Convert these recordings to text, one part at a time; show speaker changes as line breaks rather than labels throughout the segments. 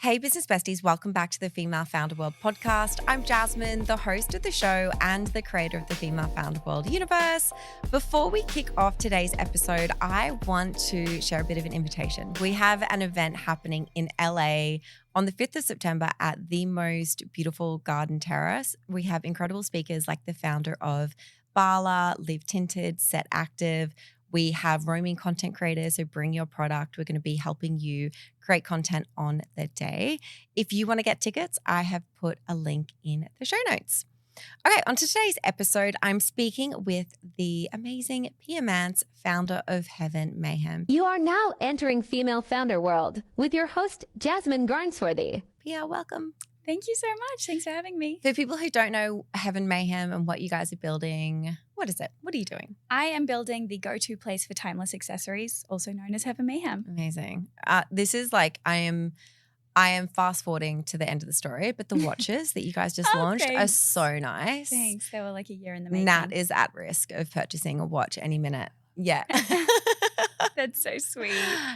Hey business besties, welcome back to the Female Founder World podcast. I'm Jasmine, the host of the show and the creator of the Female Founder World universe. Before we kick off today's episode, I want to share a bit of an invitation. We have an event happening in LA on the 5th of September at the most beautiful garden terrace. We have incredible speakers like the founder of Bala, Live Tinted, Set Active. We have roaming content creators who bring your product. We're going to be helping you create content on the day. If you want to get tickets, I have put a link in the show notes. Okay, on to today's episode, I'm speaking with the amazing Pia Mance, founder of Heaven Mayhem.
You are now entering Female Founder World with your host, Jasmine Garnsworthy.
Pia, welcome.
Thank you so much. Thanks for having me.
For people who don't know Heaven Mayhem and what you guys are building, what is it? What are you doing?
I am building the go-to place for timeless accessories, also known as Heaven Mayhem.
Amazing. This is like I am fast forwarding to the end of the story, but the watches that you guys just launched are so nice.
Thanks. They were like a year in the making.
Nat is at risk of purchasing a watch any minute. Yeah.
That's so sweet.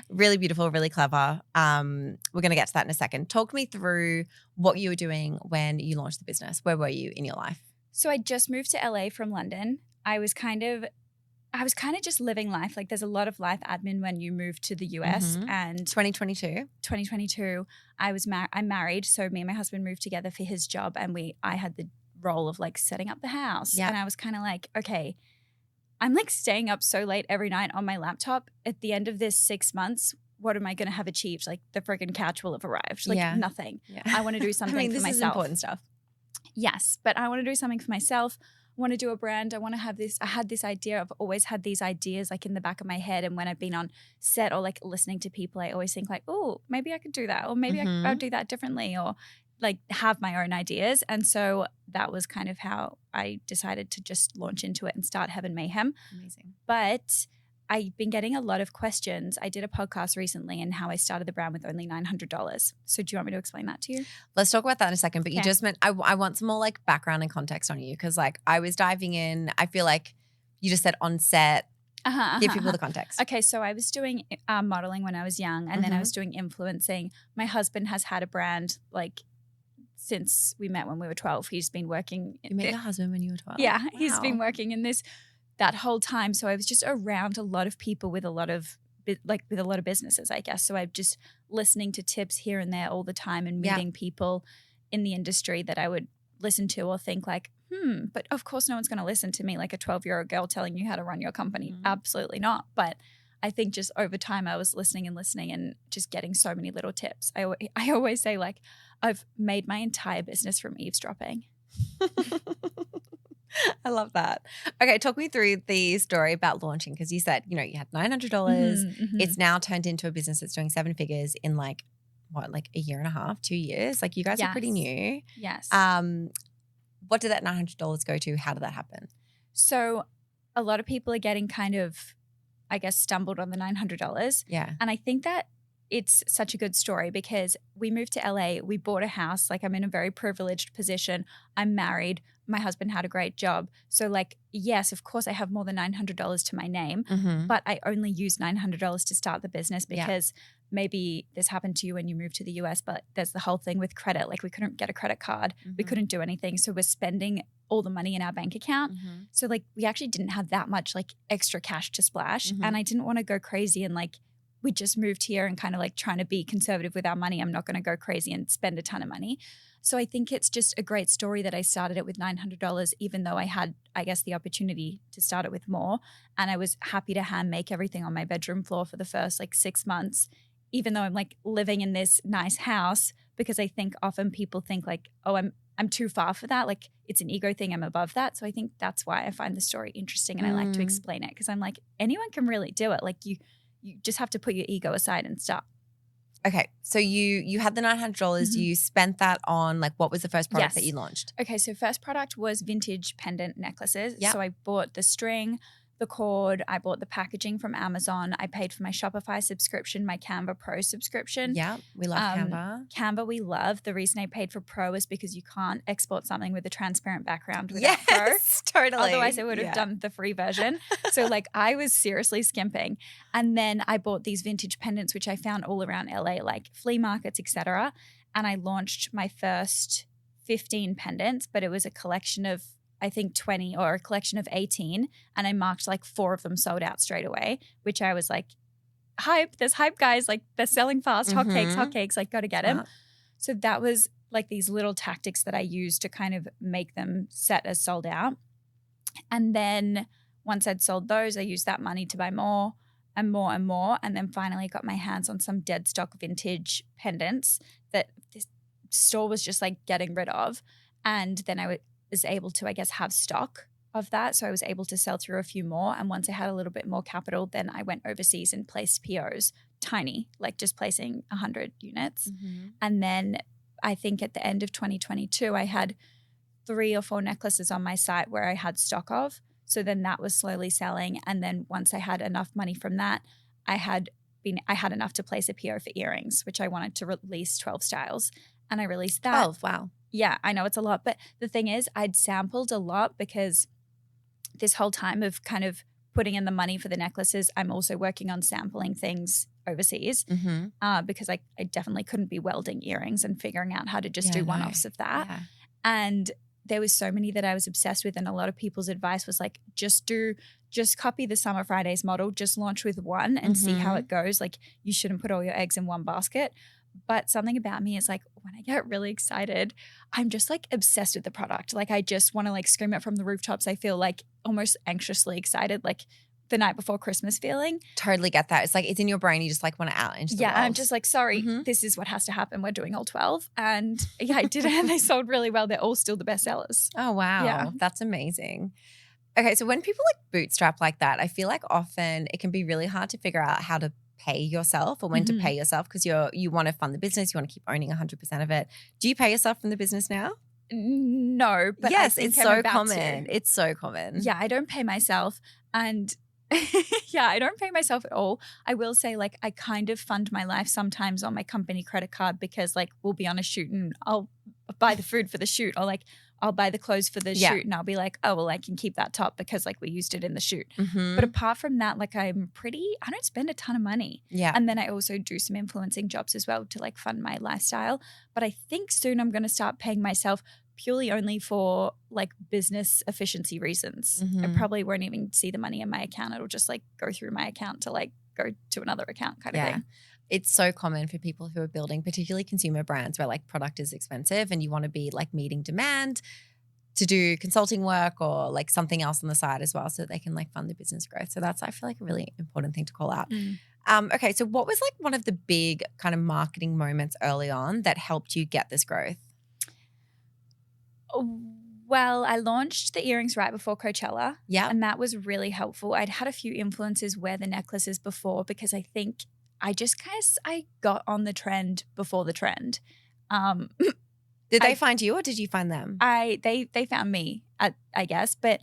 Really beautiful, really clever. We're going to get to that in a second. Talk me through what you were doing when you launched the business. Where were you in your life?
So I just moved to LA from London. I was kind of just living life. Like there's a lot of life admin when you move to the US. And
2022,
I'm married. So me and my husband moved together for his job, and I had the role of like setting up the house.
Yeah.
And I was kind of like, okay, I'm like staying up so late every night on my laptop. At the end of this 6 months, what am I going to have achieved? Like the friggin' couch will have arrived. Like nothing.
Yeah.
I want to do something for myself.
This is important stuff.
Yes, but I want to do something for myself. I want to do a brand. I want to have this. I had this idea. I've always had these ideas like in the back of my head. And when I've been on set or like listening to people, I always think like, oh, maybe I could do that. Or maybe I'll do that differently, or like have my own ideas. And so that was kind of how I decided to just launch into it and start Heaven Mayhem.
Amazing.
But I've been getting a lot of questions. I did a podcast recently and how I started the brand with only $900. So do you want me to explain that to you?
Let's talk about that in a second. But you just meant I want some more like background and context on you, because like I was diving in. I feel like you just said on set. Give people the context.
Okay, so I was doing modeling when I was young, and then I was doing influencing. My husband has had a brand like since we met when we were 12. He's been working.
You met your husband when you were 12?
Yeah, wow. He's been working in this that whole time. So I was just around a lot of people with a lot of businesses, I guess. So I'm just listening to tips here and there all the time and meeting people in the industry that I would listen to or think like, but of course no one's going to listen to me like a 12-year-old girl telling you how to run your company. Absolutely not. But I think just over time I was listening and just getting so many little tips. I always say like I've made my entire business from eavesdropping.
I love that. Okay, talk me through the story about launching, because you said, you had $900. It's now turned into a business that's doing 7 figures in like a year and a half, 2 years? Like you guys are pretty new.
Yes.
What did that $900 go to? How did that happen?
So a lot of people are getting kind of, I guess, stumbled on the $900.
Yeah.
And I think that it's such a good story because we moved to LA, we bought a house, like I'm in a very privileged position. I'm married. My husband had a great job. So like, yes, of course I have more than $900 to my name, but I only used $900 to start the business because maybe this happened to you when you moved to the US, but there's the whole thing with credit. Like we couldn't get a credit card. We couldn't do anything. So we're spending all the money in our bank account. So like we actually didn't have that much like extra cash to splash. And I didn't want to go crazy and like, we just moved here and kind of like trying to be conservative with our money. I'm not going to go crazy and spend a ton of money. So I think it's just a great story that I started it with $900, even though I had, I guess, the opportunity to start it with more. And I was happy to hand make everything on my bedroom floor for the first like 6 months, even though I'm like living in this nice house, because I think often people think like, oh, I'm too far for that. Like it's an ego thing. I'm above that. So I think that's why I find the story interesting and I like to explain it, because I'm like, anyone can really do it. Like you just have to put your ego aside and start.
Okay, so you had the $900. You spent that on like, what was the first product that you launched?
Okay, so first product was vintage pendant necklaces.
Yep.
So I bought the string, the cord. I bought the packaging from Amazon. I paid for my Shopify subscription, my Canva Pro subscription.
Yeah, we love Canva.
Canva we love. The reason I paid for Pro is because you can't export something with a transparent background without Pro.
Yes, totally.
Otherwise I would have done the free version. So like I was seriously skimping. And then I bought these vintage pendants, which I found all around LA, like flea markets, etc. and I launched my first 15 pendants, but it was a collection of, I think 20 or a collection of 18. And I marked like 4 of them sold out straight away, which I was like, hype, there's hype, guys. Like they're selling fast, hotcakes, like got to get them. So that was like these little tactics that I used to kind of make them set as sold out. And then once I'd sold those, I used that money to buy more and more and more. And then finally got my hands on some dead stock vintage pendants that this store was just like getting rid of. And then I was able to, I guess, have stock of that. So I was able to sell through a few more. And once I had a little bit more capital, then I went overseas and placed POs, tiny, like just placing 100 units. And then I think at the end of 2022, I had 3 or 4 necklaces on my site where I had stock of. So then that was slowly selling. And then once I had enough money from that, I had enough to place a PO for earrings, which I wanted to release 12 styles. And I released that.
12, wow.
Yeah, I know it's a lot. But the thing is, I'd sampled a lot because this whole time of kind of putting in the money for the necklaces, I'm also working on sampling things overseas because I definitely couldn't be welding earrings and figuring out how to just do one-offs of that. Yeah. And there was so many that I was obsessed with, and a lot of people's advice was like, just copy the Summer Fridays model, just launch with one and see how it goes. Like you shouldn't put all your eggs in one basket. But something about me is like when I get really excited, I'm just like obsessed with the product. Like I just want to like scream it from the rooftops. I feel like almost anxiously excited, like the night before Christmas feeling.
Totally get that. It's like it's in your brain. You just like want to out into the world.
I'm just like, sorry, this is what has to happen. We're doing all 12. And yeah, I did it and they sold really well. They're all still the best sellers.
Oh, wow. Yeah. That's amazing. Okay, so when people like bootstrap like that, I feel like often it can be really hard to figure out how to pay yourself or when to pay yourself because you want to fund the business. You want to keep owning 100% of it. Do you pay yourself from the business now?
No, but
yes, it's so common. It's so common.
Yeah, I don't pay myself. And yeah, I don't pay myself at all. I will say like I kind of fund my life sometimes on my company credit card because like we'll be on a shoot and I'll buy the food for the shoot or like I'll buy the clothes for the shoot and I'll be like, oh, well, I can keep that top because like we used it in the shoot. But apart from that, like I don't spend a ton of money.
Yeah.
And then I also do some influencing jobs as well to like fund my lifestyle. But I think soon I'm going to start paying myself purely only for like business efficiency reasons. I probably won't even see the money in my account. It'll just like go through my account to like go to another account kind of thing.
It's so common for people who are building particularly consumer brands where like product is expensive and you want to be like meeting demand to do consulting work or like something else on the side as well so they can like fund the business growth. So that's, I feel like, a really important thing to call out. Okay, so what was like one of the big kind of marketing moments early on that helped you get this growth?
Well, I launched the earrings right before Coachella.
Yeah.
And that was really helpful. I'd had a few influencers wear the necklaces before because I think I got on the trend before the trend.
Did they find you or did you find them?
They found me, I guess. But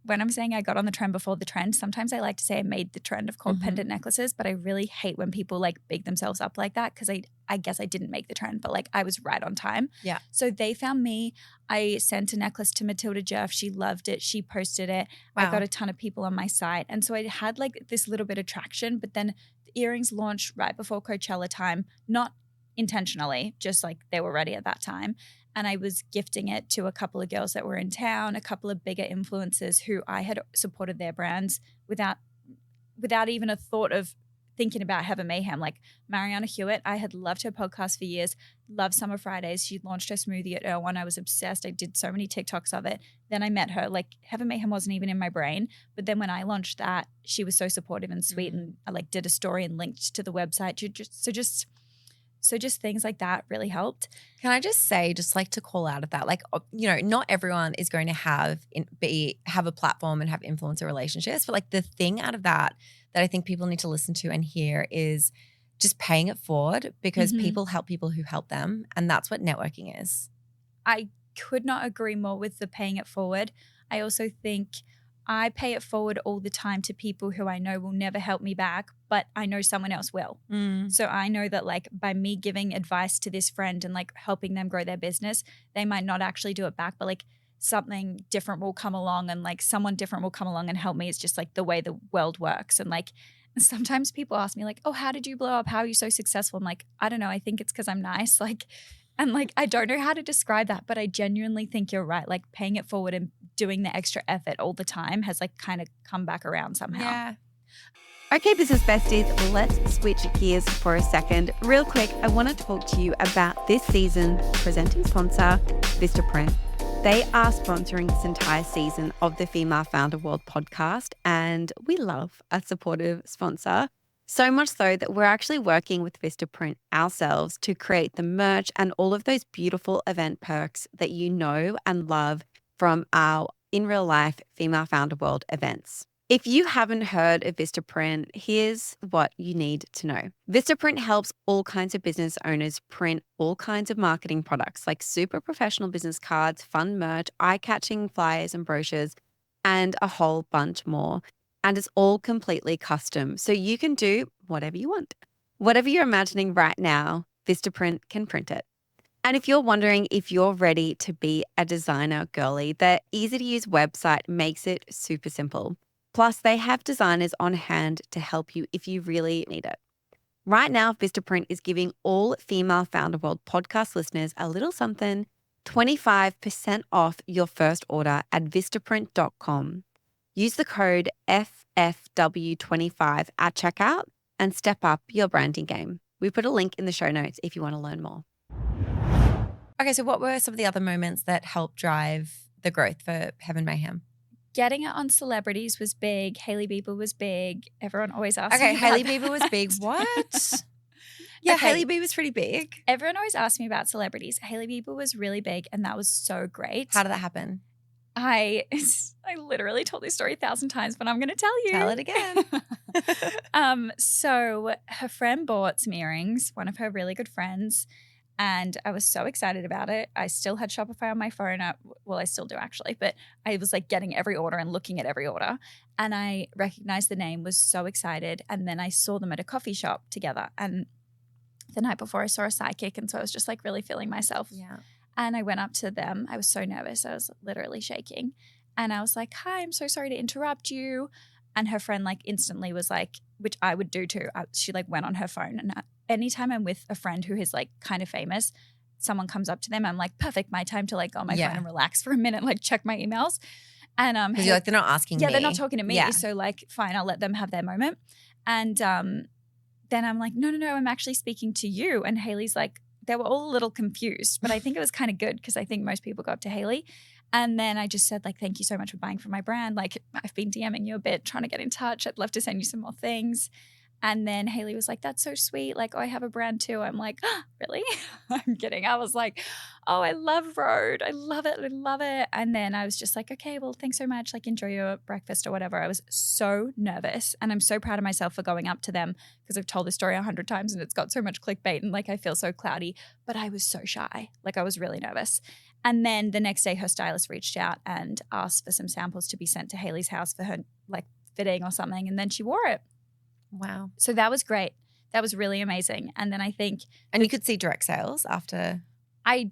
when I'm saying I got on the trend before the trend, sometimes I like to say I made the trend of called pendant necklaces, but I really hate when people like big themselves up like that because I guess I didn't make the trend, but like I was right on time.
Yeah.
So they found me. I sent a necklace to Matilda Jeff. She loved it. She posted it.
Wow.
I got a ton of people on my site. And so I had like this little bit of traction, but then the earrings launched right before Coachella time, not intentionally, just like they were ready at that time. And I was gifting it to a couple of girls that were in town, a couple of bigger influencers who I had supported their brands without even a thought of thinking about Heaven Mayhem. Like Mariana Hewitt, I had loved her podcast for years, loved Summer Fridays. She launched her smoothie at Erewhon. I was obsessed. I did so many TikToks of it. Then I met her. Like Heaven Mayhem wasn't even in my brain. But then when I launched that, she was so supportive and sweet. And I like did a story and linked to the website. So just things like that really helped.
Can I just say, just like to call out of that, like, you know, not everyone is going to have a platform and have influencer relationships, but like the thing out of that I think people need to listen to and hear is just paying it forward because people help people who help them. And that's what networking is.
I could not agree more with the paying it forward. I also think I pay it forward all the time to people who I know will never help me back, but I know someone else will. So I know that like by me giving advice to this friend and like helping them grow their business, they might not actually do it back, but like something different will come along and like someone different will come along and help me. It's just like the way the world works. And like sometimes people ask me like, oh, how did you blow up? How are you so successful? I'm like, I don't know. I think it's because I'm nice. Like, and like, I don't know how to describe that, but I genuinely think you're right. Like paying it forward and doing the extra effort all the time has like kind of come back around somehow.
Yeah.
Okay, business besties, let's switch gears for a second. Real quick, I want to talk to you about this season's presenting sponsor, Vistaprint. They are sponsoring this entire season of the Female Founder World podcast, and we love a supportive sponsor. So much so that we're actually working with Vistaprint ourselves to create the merch and all of those beautiful event perks that you know and love from our in real life Female Founder World events. If you haven't heard of Vistaprint, here's what you need to know. Vistaprint helps all kinds of business owners print all kinds of marketing products like super professional business cards, fun merch, eye-catching flyers and brochures, and a whole bunch more. And it's all completely custom, so you can do whatever you want. Whatever you're imagining right now, Vistaprint can print it. And if you're wondering if you're ready to be a designer girly, their easy-to-use website makes it super simple. Plus, they have designers on hand to help you if you really need it. Right now, Vistaprint is giving all Female Founder World podcast listeners a little something, 25% off your first order at Vistaprint.com. Use the code FFW25 at checkout and step up your branding game. We put a link in the show notes if you want to learn more.
Okay, so what were some of the other moments that helped drive the growth for Heaven Mayhem?
Getting it on celebrities was big. Hailey Beiber was big. Everyone always asks me
Okay,
about
Hailey
that.
Beiber was big. What? Yeah,
Okay.
Hailey Beiber was pretty big.
Everyone always asks me about celebrities. Hailey Beiber was really big, and that was so great.
How did that happen?
I literally told this story 1,000 times, but I'm going to tell you.
Tell it again.
So her friend bought some earrings, one of her really good friends, and I was so excited about it. I still had Shopify on my phone. Well, I still do actually, but I was like getting every order and looking at every order, and I recognized the name, was so excited, and then I saw them at a coffee shop together, and the night before I saw a psychic, and so I was just like really feeling myself.
Yeah.
And I went up to them. I was so nervous. I was literally shaking. And I was like, hi, I'm so sorry to interrupt you. And her friend like instantly was like, which I would do too. She like went on her phone. And anytime I'm with a friend who is like kind of famous, someone comes up to them, I'm like, perfect, my time to like go on my phone and relax for a minute, like check my emails. And
because you're like, they're not asking me.
Yeah, they're not talking to me.
Yeah.
So like, fine, I'll let them have their moment. And then I'm like, no, I'm actually speaking to you. And Hailey's like, they were all a little confused, but I think it was kind of good because I think most people go up to Hailey. And then I just said like, thank you so much for buying from my brand. Like I've been DMing you a bit, trying to get in touch. I'd love to send you some more things. And then Hailey was like, that's so sweet. Like, oh, I have a brand too. I'm like, oh, really? I'm kidding. I was like, oh, I love Rode. I love it. I love it. And then I was just like, okay, well, thanks so much. Like enjoy your breakfast or whatever. I was so nervous. And I'm so proud of myself for going up to them because I've told this story 100 times and it's got so much clickbait and like I feel so cloudy, but I was so shy. Like I was really nervous. And then the next day her stylist reached out and asked for some samples to be sent to Hailey's house for her like fitting or something. And then she wore it.
Wow.
So that was great. That was really amazing. And then I think
And you could see direct sales after.
I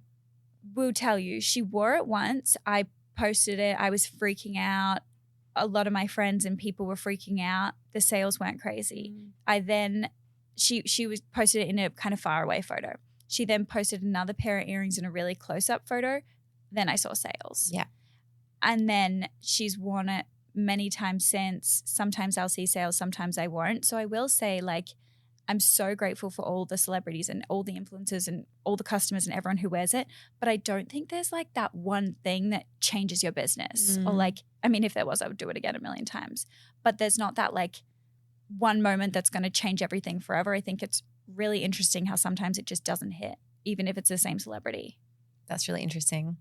will tell you, she wore it once. I posted it. I was freaking out. A lot of my friends and people were freaking out. The sales weren't crazy. I then, she was posted it in a kind of far away photo. She then posted another pair of earrings in a really close up photo. Then I saw sales.
Yeah.
And then she's worn it many times since. Sometimes I'll see sales, sometimes I won't. So I will say like, I'm so grateful for all the celebrities and all the influencers and all the customers and everyone who wears it. But I don't think there's like that one thing that changes your business or like, I mean, if there was, I would do it again a million times. But there's not that like one moment that's going to change everything forever. I think it's really interesting how sometimes it just doesn't hit, even if it's the same celebrity.
That's really interesting.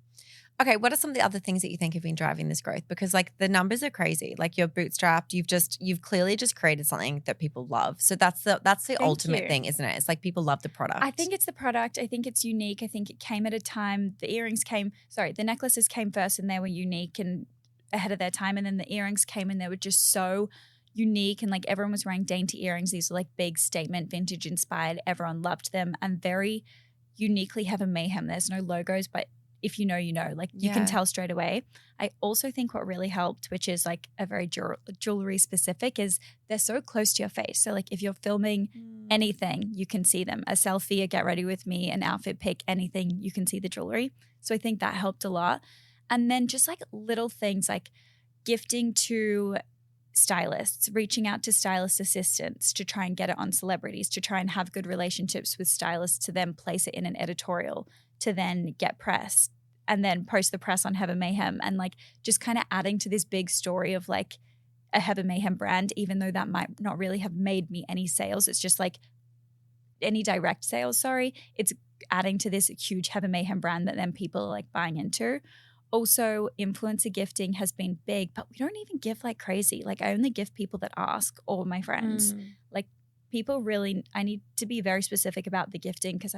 Okay, what are some of the other things that you think have been driving this growth? Because like the numbers are crazy. Like you're bootstrapped. You've clearly just created something that people love. So that's the ultimate thing, isn't it? It's like people love the product.
I think it's the product. I think it's unique. I think it came at a time. The necklaces came first and they were unique and ahead of their time. And then the earrings came and they were just so unique and like everyone was wearing dainty earrings. These were like big statement, vintage inspired. Everyone loved them and very uniquely Heaven Mayhem. There's no logos, but if you know, you know, like you can tell straight away. I also think what really helped, which is like a very jewelry specific, is they're so close to your face. So like if you're filming anything, you can see them. A selfie, a get ready with me, an outfit pic, anything, you can see the jewelry. So I think that helped a lot. And then just like little things like gifting to stylists, reaching out to stylist assistants to try and get it on celebrities, to try and have good relationships with stylists, to then place it in an editorial, to then get pressed and then post the press on Heaven Mayhem, and like just kind of adding to this big story of like a Heaven Mayhem brand, even though that might not really have made me any sales. It's just like any direct sales, it's adding to this huge Heaven Mayhem brand that then people are like buying into. Also, influencer gifting has been big, but we don't even give like crazy. Like I only give people that ask, or my friends. Like people really, I need to be very specific about the gifting because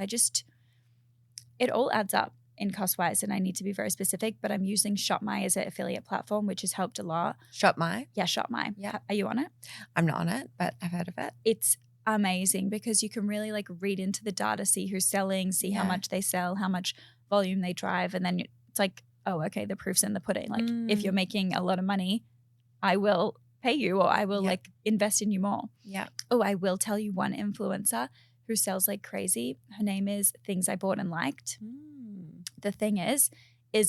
it all adds up in cost-wise, and I need to be very specific, but I'm using ShopMy as an affiliate platform, which has helped a lot.
ShopMy?
Yeah, ShopMy.
Yeah.
Are you on it?
I'm not on it, but I've heard of it.
It's amazing because you can really like read into the data, see who's selling, see how much they sell, how much volume they drive, and then it's like, oh, okay, the proof's in the pudding. Like if you're making a lot of money, I will pay you, or I will like invest in you more. Yeah. Oh, I will tell you one influencer who sells like crazy. Her name is Things I Bought and Liked. The thing is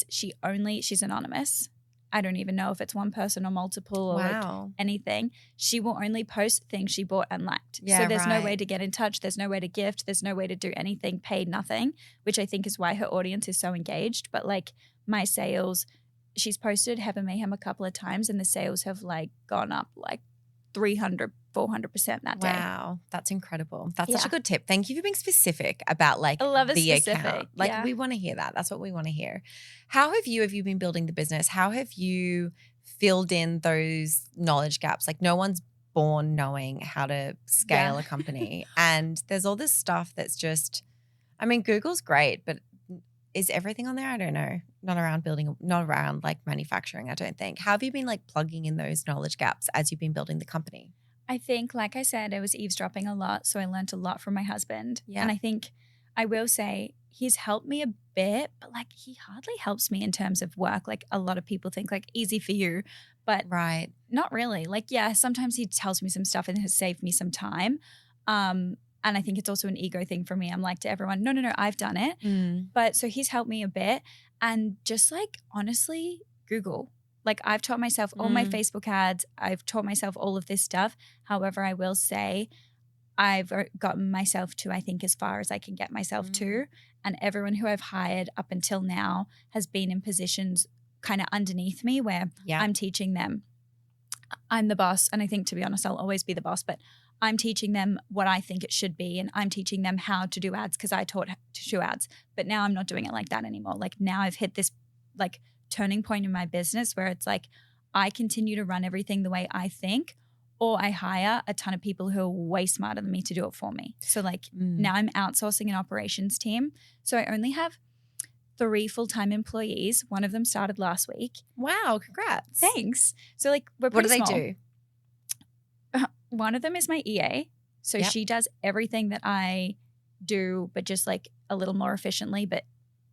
she's anonymous. I don't even know if it's one person or multiple or like anything. She will only post things she bought and liked. So there's no way to get in touch. There's no way to gift. There's no way to do anything, paid nothing, which I think is why her audience is so engaged. But like my sales, she's posted Heaven Mayhem a couple of times and the sales have like gone up like 300, 400% that day.
Wow, that's incredible. That's such a good tip. Thank you for being specific about like
I love
the
specific.
Account. Like we want to hear that. That's what we want to hear. How have you been building the business? How have you filled in those knowledge gaps? Like no one's born knowing how to scale a company. And there's all this stuff that's just, I mean, Google's great, but is everything on there? I don't know. Not around like manufacturing, I don't think. How have you been like plugging in those knowledge gaps as you've been building the company?
I think, like I said, I was eavesdropping a lot. So I learned a lot from my husband. Yeah. And I think I will say he's helped me a bit, but like he hardly helps me in terms of work. Like a lot of people think like easy for you, but not really. Like, yeah, sometimes he tells me some stuff and has saved me some time. And I think it's also an ego thing for me. I'm like to everyone, no, I've done it. But so he's helped me a bit. And just like, honestly, Google. Like I've taught myself all my Facebook ads. I've taught myself all of this stuff. However, I will say I've gotten myself to, I think, as far as I can get myself to. And everyone who I've hired up until now has been in positions kind of underneath me where I'm teaching them. I'm the boss. And I think, to be honest, I'll always be the boss. But I'm teaching them what I think it should be, and I'm teaching them how to do ads because I taught to do ads. But now I'm not doing it like that anymore. Like now I've hit this like turning point in my business where it's like I continue to run everything the way I think, or I hire a ton of people who are way smarter than me to do it for me. So like now I'm outsourcing an operations team. So I only have 3 full-time employees. One of them started last week.
Wow, congrats.
Thanks. So like we're pretty
small. What do
small.
they do?
One of them is my EA. So she does everything that I do, but just like a little more efficiently. But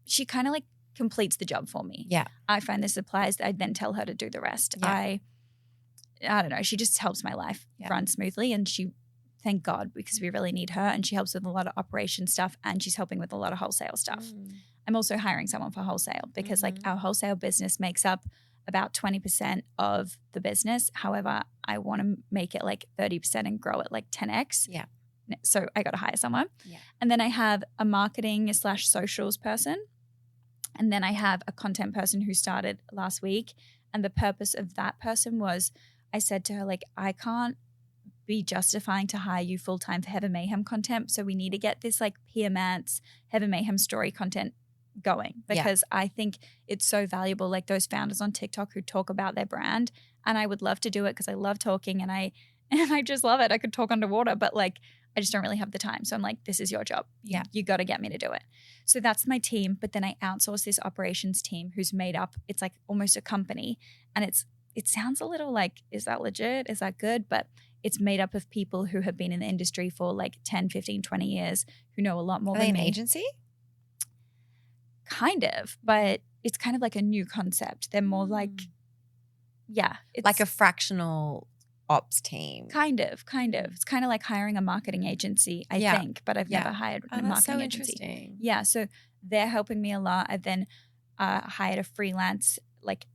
she kind of like completes the job for me. Yeah. I find the supplies. I then tell her to do the rest. Yeah. I don't know. She just helps my life run smoothly. And she, thank God, because we really need her. And she helps with a lot of operation stuff and she's helping with a lot of wholesale stuff. I'm also hiring someone for wholesale because like our wholesale business makes up about 20% of the business. However, I want to make it like 30% and grow it like 10x. Yeah. So I got to hire someone. Yeah. And then I have a marketing / socials person. And then I have a content person who started last week. And the purpose of that person was I said to her, like, I can't be justifying to hire you full-time for Heaven Mayhem content. So we need to get this like Pia Mance Heaven Mayhem story content going because I think it's so valuable, like those founders on TikTok who talk about their brand, and I would love to do it because I love talking and I just love it. I could talk underwater, but like I just don't really have the time. So I'm like, this is your job. You got to get me to do it. So that's my team. But then I outsource this operations team who's made up, it's like almost a company, and it sounds a little like, is that legit? Is that good? But it's made up of people who have been in the industry for like 10, 15, 20 years who know a lot more than me.
An agency?
kind of, but it's kind of like a new concept. They're more like, it's
like a fractional ops team.
Kind of. It's kind of like hiring a marketing agency, I think, but I've never hired a marketing agency.
Interesting.
Yeah, so they're helping me a lot. I've then hired a freelance, like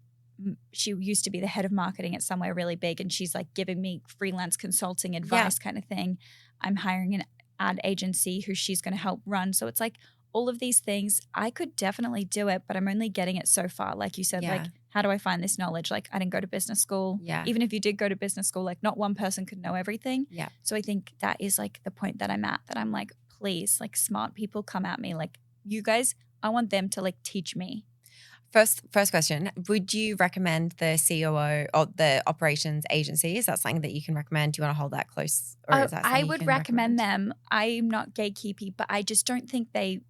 she used to be the head of marketing at somewhere really big, and she's like giving me freelance consulting advice kind of thing. I'm hiring an ad agency who she's going to help run. So it's like all of these things. I could definitely do it, but I'm only getting it so far. Like you said, like, how do I find this knowledge? Like, I didn't go to business school.
Yeah.
Even if you did go to business school, like not one person could know everything.
Yeah.
So I think that is like the point that I'm at, that I'm like, please, like smart people come at me. Like you guys, I want them to like teach me.
First question, would you recommend the COO or the operations agency? Is that something that you can recommend? Do you want to hold that close? Or is that
I would recommend them. I'm not gatekeepy, but I just don't think they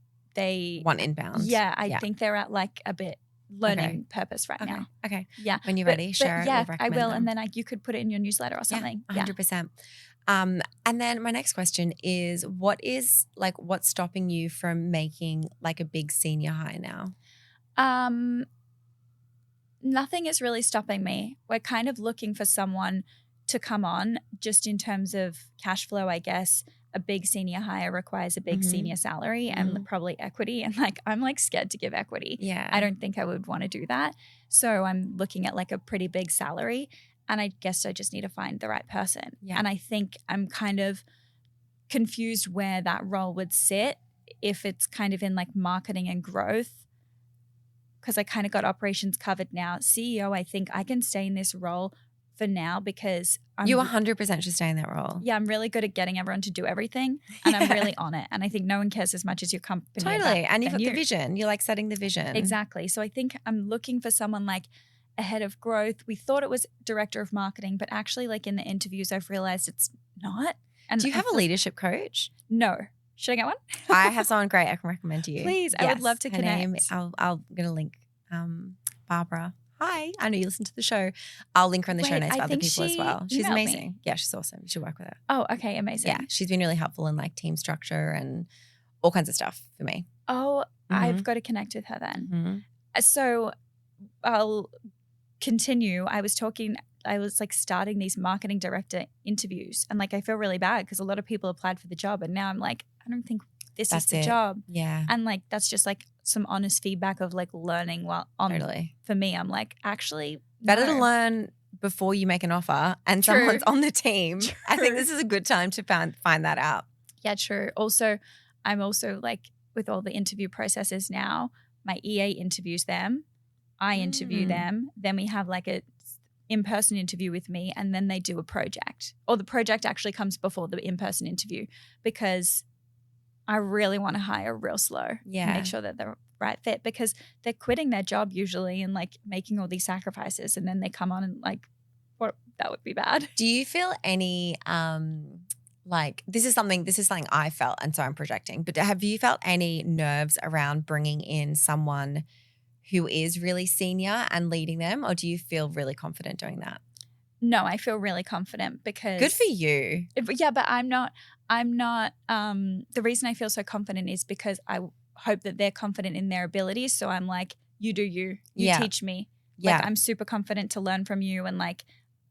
want inbound.
Yeah, I think they're at like a bit learning purpose right now.
Okay.
Yeah.
When you're ready, share it.
Yeah,
we'll
I will.
them.
And then you could put it in your newsletter or something.
Yeah, 100%. And then my next question is, what's stopping you from making like a big senior hire now?
Nothing is really stopping me. We're kind of looking for someone to come on just in terms of cash flow, I guess. A big senior hire requires a big senior salary and probably equity. And like, I'm like scared to give equity.
Yeah.
I don't think I would want to do that. So I'm looking at like a pretty big salary, and I guess I just need to find the right person.
Yeah.
And I think I'm kind of confused where that role would sit, if it's kind of in like marketing and growth, because I kind of got operations covered now. CEO, I think I can stay in this role for now because
you 100% should stay in that role.
Yeah, I'm really good at getting everyone to do everything, and I'm really on it. And I think no one cares as much as your company.
Totally. And you've got the vision. You're like setting the vision.
Exactly. So I think I'm looking for someone like a head of growth. We thought it was director of marketing, but actually like in the interviews, I've realized it's not. And
do you have a leadership coach?
No. Should I get one?
I have someone great I can recommend to you.
Please. Yes. I would love to connect.
Name, I'm going to link Barbara. Hi. I know you listen to the show. I'll link her in the show notes for other people as well. She's amazing.
Me.
Yeah, she's awesome. You should work with her.
Oh, okay. Amazing.
Yeah, she's been really helpful in like team structure and all kinds of stuff for me.
Oh, I've got to connect with her then. So I'll continue. I was like starting these marketing director interviews, and like I feel really bad because a lot of people applied for the job, and now I'm like, I don't think this is the job.
Yeah.
And like that's just like some honest feedback of like learning for me. I'm like, actually
better to learn before you make an offer and someone's on the team. True. I think this is a good time to find that out.
Yeah, true. Also, I'm also like with all the interview processes now, my EA interviews them, I interview them, then we have like a in-person interview with me, and then they do a project. Or the project actually comes before the in-person interview, because I really want to hire real slow.
Yeah.
Make sure that they're right fit, because they're quitting their job usually and like making all these sacrifices, and then they come on and like, what, that would be bad.
Do you feel any like this is something I felt, and so I'm projecting, but have you felt any nerves around bringing in someone who is really senior and leading them, or do you feel really confident doing that?
No, I feel really confident because
good for you.
Yeah, but I'm not the reason I feel so confident is because I hope that they're confident in their abilities. So I'm like, you do you teach me.
Yeah.
Like I'm super confident to learn from you, and like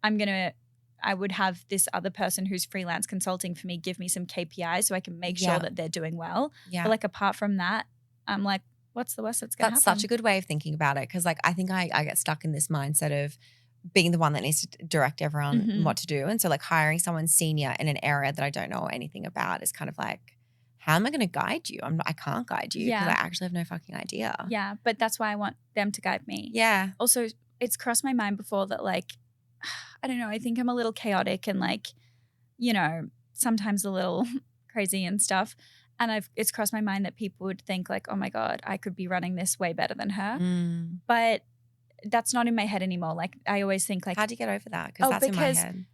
I would have this other person who's freelance consulting for me give me some KPIs so I can make sure that they're doing well.
Yeah.
But like apart from that, I'm like, what's the worst that's going to happen?
That's such a good way of thinking about it, because like I think I get stuck in this mindset of being the one that needs to direct everyone what to do. And so like hiring someone senior in an area that I don't know anything about is kind of like, how am I going to guide you? I can't guide you because I actually have no fucking idea.
Yeah, but that's why I want them to guide me.
Yeah.
Also, it's crossed my mind before that like, I don't know, I think I'm a little chaotic and like, you know, sometimes a little crazy and stuff. And it's crossed my mind that people would think like, oh my God, I could be running this way better than her. But that's not in my head anymore. Like I always think like,
how do you get over that? Because that's in my head.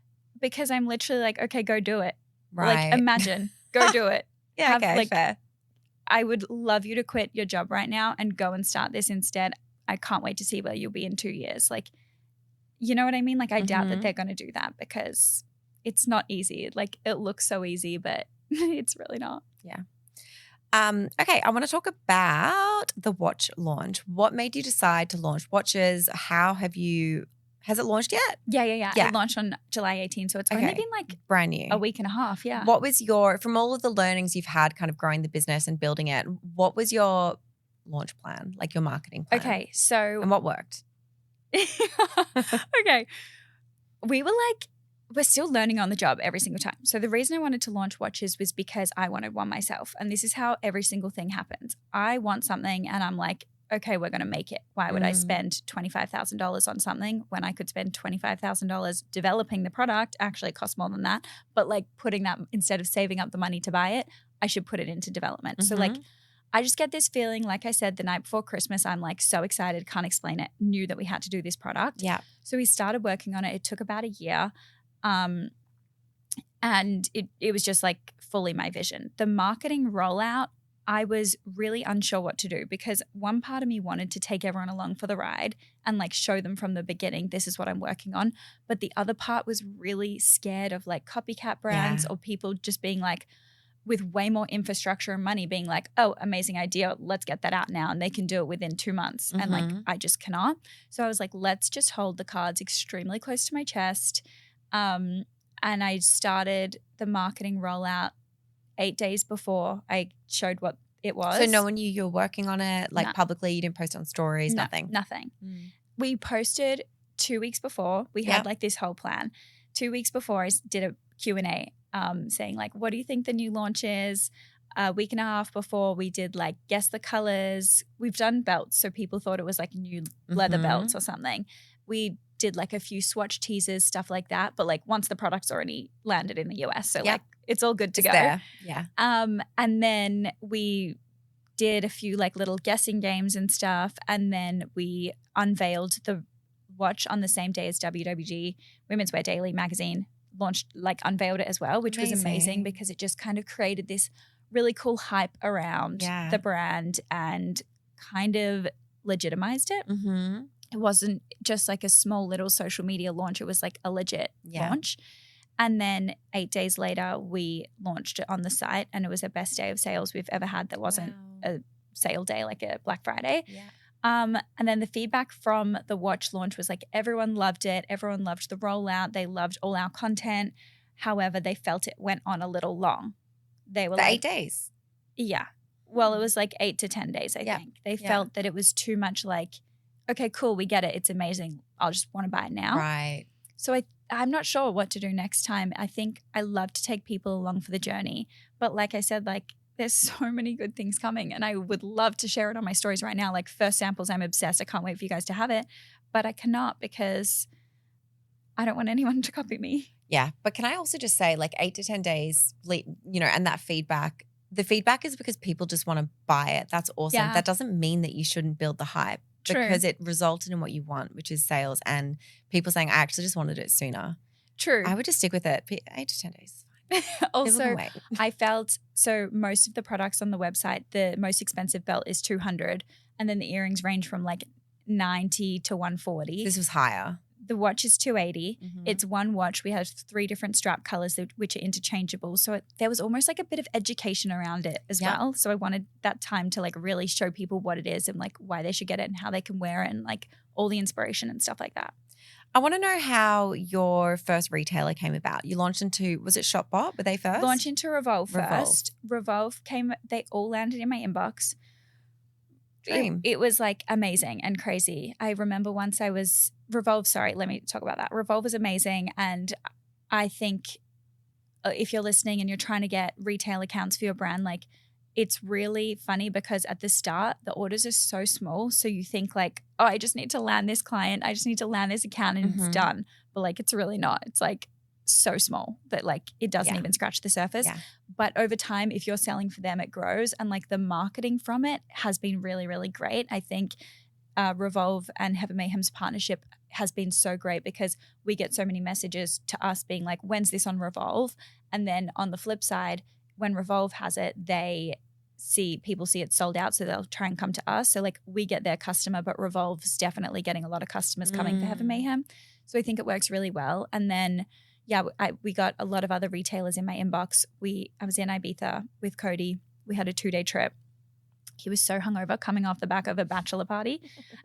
Because I'm literally like, okay, go do it.
Right.
Like imagine, go do it.
Yeah, okay, fair.
I would love you to quit your job right now and go and start this instead. I can't wait to see where you'll be in 2 years. Like, you know what I mean? Like I doubt that they're going to do that because it's not easy. Like it looks so easy, but it's really not.
Yeah. Okay, I want to talk about the watch launch. What made you decide to launch watches? Has it launched yet?
Yeah.
Yeah.
It launched on July 18th. So it's only been like
brand new.
a week and a half. Yeah.
What was from all of the learnings you've had kind of growing the business and building it, what was your launch plan, like your marketing plan?
Okay. So.
And what worked?
Okay. We're still learning on the job every single time. So the reason I wanted to launch watches was because I wanted one myself. And this is how every single thing happens. I want something and I'm like, okay, we're going to make it. Why would I spend $25,000 on something when I could spend $25,000 developing the product? Actually, it costs more than that. But like putting that, instead of saving up the money to buy it, I should put it into development. So like, I just get this feeling, like I said, the night before Christmas, I'm like so excited, can't explain it, knew that we had to do this product.
Yeah.
So we started working on it. It took about a year. And it was just like fully my vision. The marketing rollout, I was really unsure what to do because one part of me wanted to take everyone along for the ride and like show them from the beginning, this is what I'm working on. But the other part was really scared of like copycat brands or people just being like, with way more infrastructure and money being like, oh, amazing idea, let's get that out now. And they can do it within 2 months. And like, I just cannot. So I was like, let's just hold the cards extremely close to my chest. And I started the marketing rollout 8 days before I showed what it was.
So no one knew you were working on it, like publicly, you didn't post on stories, nothing?
Nothing. We posted 2 weeks before. We had like this whole plan. 2 weeks before I did a Q&A saying like, what do you think the new launch is? A week and a half before we did like guess the colors. We've done belts. So people thought it was like new leather belts or something. We did like a few swatch teasers, stuff like that. But like once the product's already landed in the US. So like it's all good to go.
There. Yeah.
And then we did a few like little guessing games and stuff. And then we unveiled the watch on the same day as WWD, Women's Wear Daily magazine, unveiled it as well, which was amazing because it just kind of created this really cool hype around the brand and kind of legitimized it. It wasn't just like a small little social media launch. It was like a legit launch. And then 8 days later, we launched it on the site and it was the best day of sales we've ever had. That wasn't a sale day like a Black Friday. And then the feedback from the watch launch was like everyone loved it. Everyone loved the rollout. They loved all our content. However, they felt it went on a little long. They were
the
like
8 days.
Yeah. Well, it was like 8 to 10 days, I think. They felt that it was too much like, okay, cool, we get it. It's amazing. I'll just want to buy it now.
Right.
So I'm not sure what to do next time. I think I love to take people along for the journey. But like I said, like there's so many good things coming and I would love to share it on my stories right now. Like first samples, I'm obsessed. I can't wait for you guys to have it. But I cannot because I don't want anyone to copy me.
Yeah. But can I also just say like 8 to 10 days, and that feedback, the feedback is because people just want to buy it. That's awesome.
Yeah.
That doesn't mean that you shouldn't build the hype.
True.
Because it resulted in what you want, which is sales and people saying, I actually just wanted it sooner.
True.
I would just stick with it. 8 to 10 days.
Also, I felt so most of the products on the website, the most expensive belt is $200 and then the earrings range from like $90 to $140.
This was higher.
The watch is $280. It's one watch. We have 3 different strap colors which are interchangeable. So there was almost like a bit of education around it as well. So I wanted that time to like really show people what it is and like why they should get it and how they can wear it and like all the inspiration and stuff like that.
I want to know how your first retailer came about. You launched into, was it Shopbot? Were they first?
Launched into Revolve first. Revolve came, they all landed in my inbox. It was like amazing and crazy. I remember once I was Revolve. Sorry, let me talk about that. Revolve was amazing. And I think if you're listening and you're trying to get retail accounts for your brand, like it's really funny because at the start, the orders are so small. So you think like, oh, I just need to land this client. I just need to land this account and it's done. But like, it's really not. It's like so small that like it doesn't even scratch the surface. But over time, if you're selling for them, it grows. And like the marketing from it has been really, really great. I think Revolve and Heaven Mayhem's partnership has been so great because we get so many messages to us being like, when's this on Revolve? And then on the flip side, when Revolve has it, people see it sold out, so they'll try and come to us. So like we get their customer, but Revolve's definitely getting a lot of customers coming for Heaven Mayhem. So I think it works really well. And then we got a lot of other retailers in my inbox. I was in Ibiza with Cody. We had a 2-day trip. He was so hungover coming off the back of a bachelor party.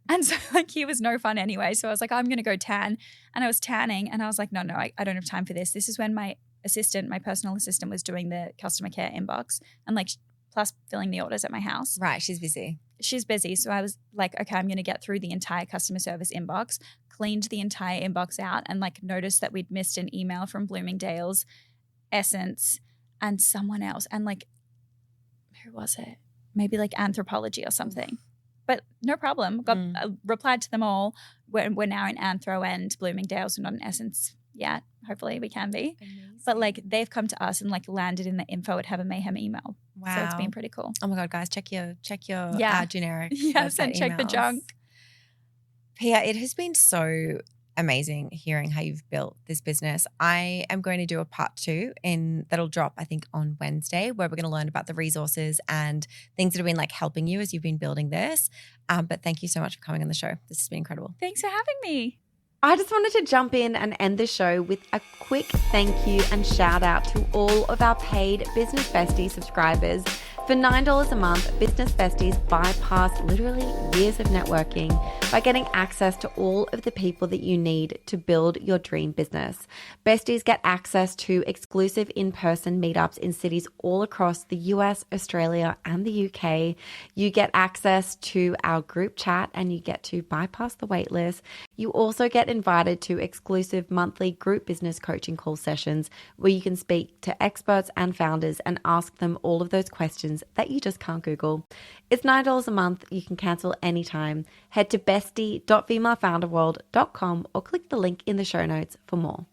And so like he was no fun anyway. So I was like, I'm going to go tan. And I was tanning and I was like, no, I don't have time for this. This is when my personal assistant was doing the customer care inbox and like plus filling the orders at my house.
Right. She's busy.
So I was like, okay, I'm going to get through the entire customer service inbox, cleaned the entire inbox out and like noticed that we'd missed an email from Bloomingdale's, Essence and someone else. And like, who was it? Maybe like Anthropology or something. But no problem. Replied to them all. We're now in Anthro and Bloomingdale's. We're not in Essence yet. Hopefully we can be.
Amazing.
But like they've come to us and like landed in the info at Heaven Mayhem email.
Wow.
So it's been pretty cool.
Oh my God, guys, check your generic.
Yes, and
website
check the
emails.
junk.
Pia, it has been so amazing hearing how you've built this business. I am going to do a part 2 that'll drop, I think, on Wednesday, where we're going to learn about the resources and things that have been like helping you as you've been building this. But thank you so much for coming on the show. This has been incredible.
Thanks for having me.
I just wanted to jump in and end the show with a quick thank you and shout out to all of our paid Business Besties subscribers. For $9 a month, Business Besties bypass literally years of networking by getting access to all of the people that you need to build your dream business. Besties get access to exclusive in-person meetups in cities all across the US, Australia, and the UK. You get access to our group chat and you get to bypass the waitlist. You also get invited to exclusive monthly group business coaching call sessions where you can speak to experts and founders and ask them all of those questions that you just can't Google. It's $9 a month. You can cancel anytime. Head to bestie.femalefounderworld.com or click the link in the show notes for more.